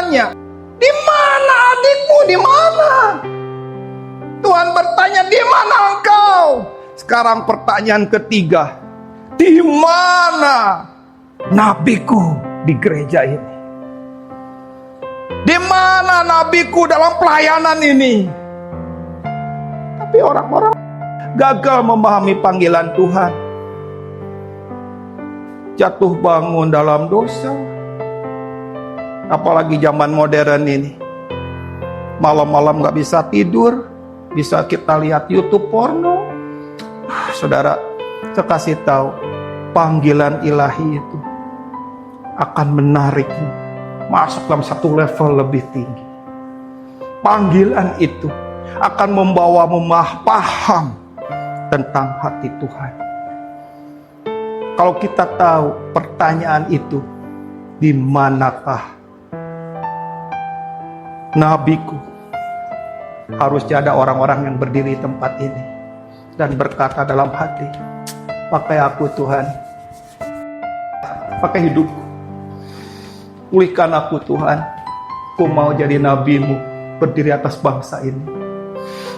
bertanya, di mana adikmu? Di mana? Tuhan bertanya, di mana engkau? Sekarang pertanyaan ketiga, di mana nabiku di gereja ini? Di mana nabiku dalam pelayanan ini? Tapi orang-orang gagal memahami panggilan Tuhan. Jatuh bangun dalam dosa. Apalagi zaman modern ini. Malam-malam gak bisa tidur. Bisa kita lihat YouTube porno. Saudara, saya kasih tahu, panggilan ilahi itu akan menarikmu masuk dalam satu level lebih tinggi. Panggilan itu akan membawamu paham tentang hati Tuhan. Kalau kita tahu pertanyaan itu, di manakah nabiku? Harusnya ada orang-orang yang berdiri di tempat ini dan berkata dalam hati, pakai aku Tuhan, pakai hidupku, pulihkan aku Tuhan. Aku mau jadi nabimu, berdiri atas bangsa ini.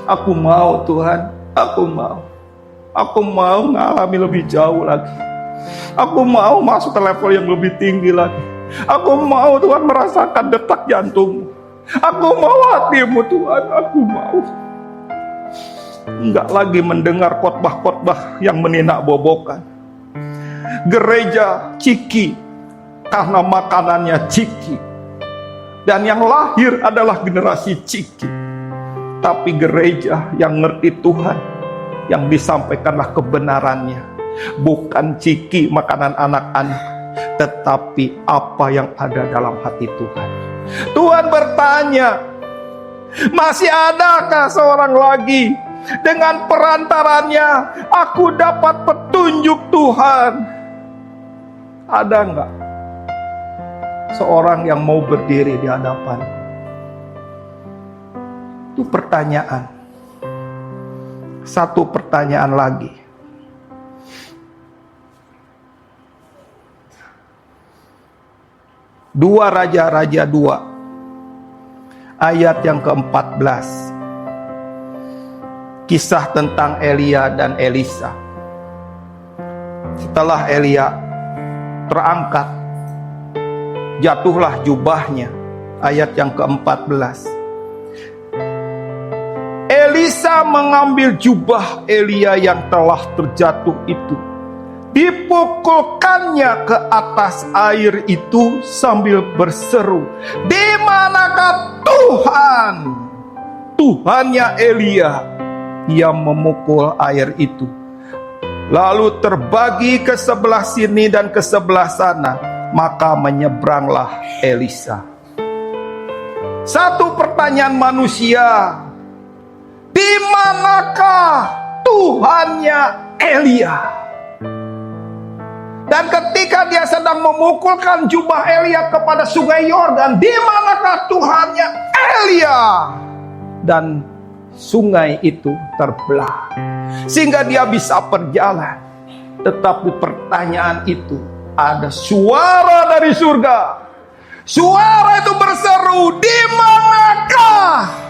Aku mau Tuhan, aku mau mengalami lebih jauh lagi. Aku mau masuk ke level yang lebih tinggi lagi. Aku mau Tuhan merasakan detak jantungmu. Aku mau hatimu Tuhan, aku mau. Enggak lagi mendengar khotbah-khotbah yang meninak-bobokan. Gereja ciki karena makanannya ciki. Dan yang lahir adalah generasi ciki. Tapi gereja yang ngerti Tuhan, yang disampaikanlah kebenarannya. Bukan ciki makanan anak-anak, tetapi apa yang ada dalam hati Tuhan. Tuhan bertanya, masih adakah seorang lagi dengan perantarannya aku dapat petunjuk Tuhan? Ada enggak seorang yang mau berdiri di hadapan? Itu pertanyaan. Satu pertanyaan lagi. Dua Raja-Raja 2 ayat yang ke-14. Kisah tentang Elia dan Elisa. Setelah Elia terangkat, jatuhlah jubahnya. Ayat yang ke-14. Elisa mengambil jubah Elia yang telah terjatuh itu, dipukulkannya ke atas air itu sambil berseru, di manakah Tuhan? Tuhannya Elia. Ia memukul air itu, lalu terbagi ke sebelah sini dan ke sebelah sana, maka menyeberanglah Elisa. Satu pertanyaan manusia, di manakah Tuhannya Elia? Dan ketika dia sedang memukulkan jubah Elia kepada sungai Yordan, di manakah Tuhannya Elia? Dan sungai itu terbelah sehingga dia bisa berjalan. Tetapi pertanyaan itu, ada suara dari surga. Suara itu berseru, di manakah?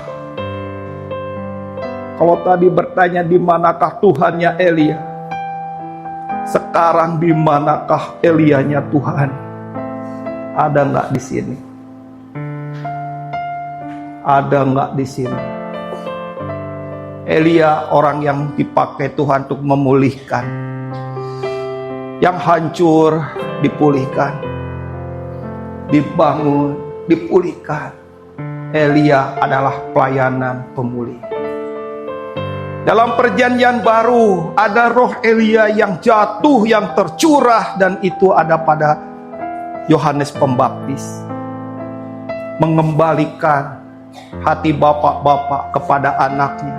Kalau tadi bertanya di manakah Tuhannya Elia, sekarang di manakah Elianya Tuhan? Ada nggak di sini? Ada nggak di sini? Elia orang yang dipakai Tuhan untuk memulihkan, yang hancur dipulihkan, dibangun, dipulihkan. Elia adalah pelayanan pemulih. Dalam perjanjian baru ada roh Elia yang jatuh, yang tercurah, dan itu ada pada Yohanes Pembaptis. Mengembalikan hati bapak-bapak kepada anaknya,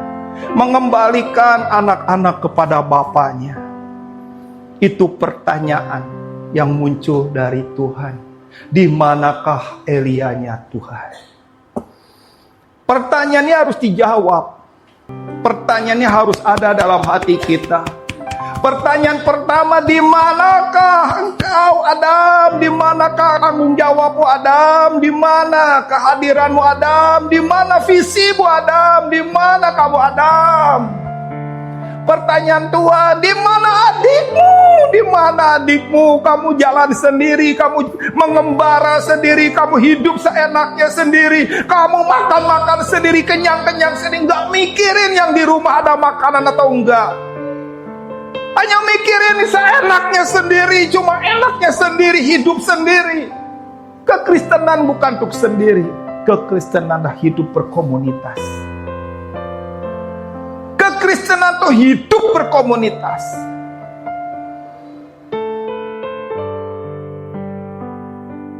mengembalikan anak-anak kepada bapaknya. Itu pertanyaan yang muncul dari Tuhan. Di manakah Elianya Tuhan? Pertanyaannya harus dijawab. Pertanyaannya harus ada dalam hati kita. Pertanyaan pertama, di manakah engkau Adam? Di manakah tanggung jawabmu Adam? Di mana kehadiranmu Adam? Di mana visimu Adam? Di mana kamu Adam? Pertanyaan Tuhan, di mana adikmu? Di mana adikmu? Kamu jalan sendiri, kamu mengembara sendiri, kamu hidup seenaknya sendiri, kamu makan-makan sendiri, kenyang-kenyang sendiri, nggak mikirin yang di rumah ada makanan atau enggak. Hanya mikirin seenaknya sendiri, cuma enaknya sendiri, hidup sendiri. Kekristenan bukan untuk sendiri. Kekristenan adalah hidup berkomunitas. Kekristenan itu hidup berkomunitas.